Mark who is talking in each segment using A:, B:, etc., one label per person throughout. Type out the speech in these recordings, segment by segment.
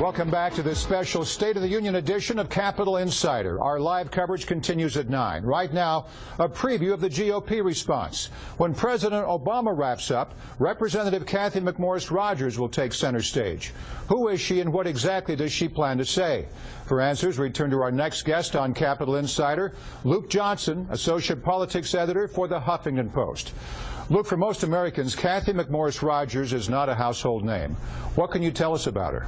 A: Welcome back to this special State of the Union edition of Capitol Insider. Our live coverage continues at 9. Right now, a preview of the GOP response. When President Obama wraps up, Representative Cathy McMorris Rodgers will take center stage. Who is she and what exactly does she plan to say? For answers, return to our next guest on Capitol Insider, Luke Johnson, Associate Politics Editor for the Huffington Post. Luke, for most Americans, Cathy McMorris Rodgers is not a household name. What can you tell us about her?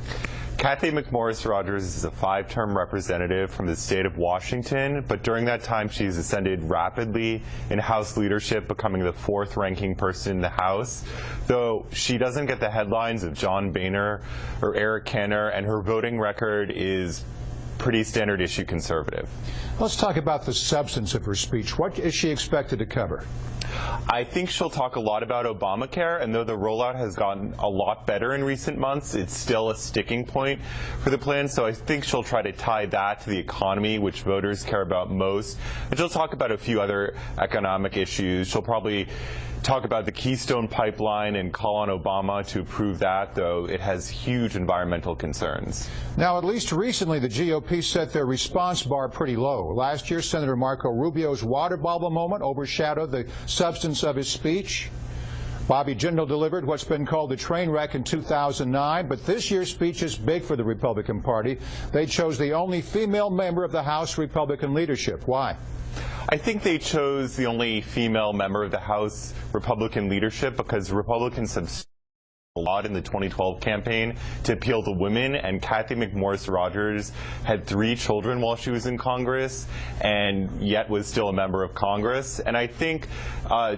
B: Cathy McMorris Rodgers is a 5-term representative from the state of Washington, but during that time she's ascended rapidly in House leadership, becoming the 4th ranking person in the House. Though she doesn't get the headlines of John Boehner or Eric Cantor, and her voting record is pretty standard issue conservative.
A: Let's talk about the substance of her speech. What is she expected to cover?
B: I think she'll talk a lot about Obamacare, and though the rollout has gotten a lot better in recent months, it's still a sticking point for the plan. So I think she'll try to tie that to the economy, which voters care about most. And she'll talk about a few other economic issues. She'll probably talk about the Keystone Pipeline and call on Obama to approve that, though it has huge environmental concerns.
A: Now, at least recently, the GOP set their response bar pretty low. Last year, Senator Marco Rubio's water bottle moment overshadowed the substance of his speech. Bobby Jindal delivered what's been called the train wreck in 2009, but this year's speech is big for the Republican Party. They chose the only female member of the House Republican leadership. Why?
B: I think they chose the only female member of the House Republican leadership because Republicans have a lot in the 2012 campaign to appeal to women, and Cathy McMorris Rodgers had 3 children while she was in Congress and yet was still a member of Congress. And I think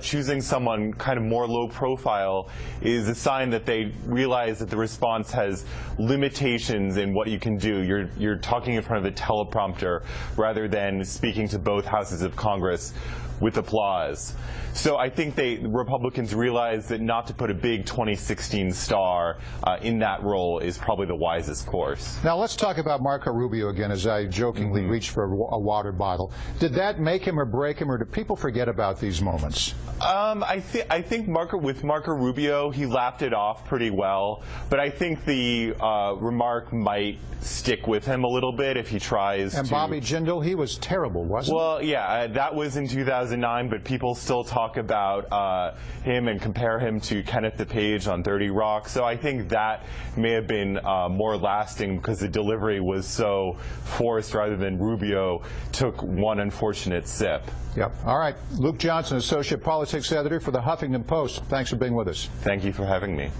B: choosing someone kind of more low profile is a sign that they realize that the response has limitations in what you can do. You're talking in front of a teleprompter rather than speaking to both houses of Congress with applause. So I think Republicans realize that not to put a big 2016 star in that role is probably the wisest course.
A: Now let's talk about Marco Rubio again, as I jokingly reached for a water bottle. Did that make him or break him, or do people forget about these moments?
B: I think with Marco Rubio, he laughed it off pretty well, but I think the remark might stick with him a little bit if he tries
A: and
B: to.
A: Bobby Jindal, he was terrible, wasn't he?
B: Well, yeah, that was in 2009, but people still talk about him and compare him to Kenneth DePage on 30 Rock, so I think that may have been more lasting because the delivery was so forced rather than Rubio took one unfortunate sip.
A: Yep. All right. Luke Johnson, Associate Politics Editor for the Huffington Post. Thanks for being with us.
B: Thank you for having me.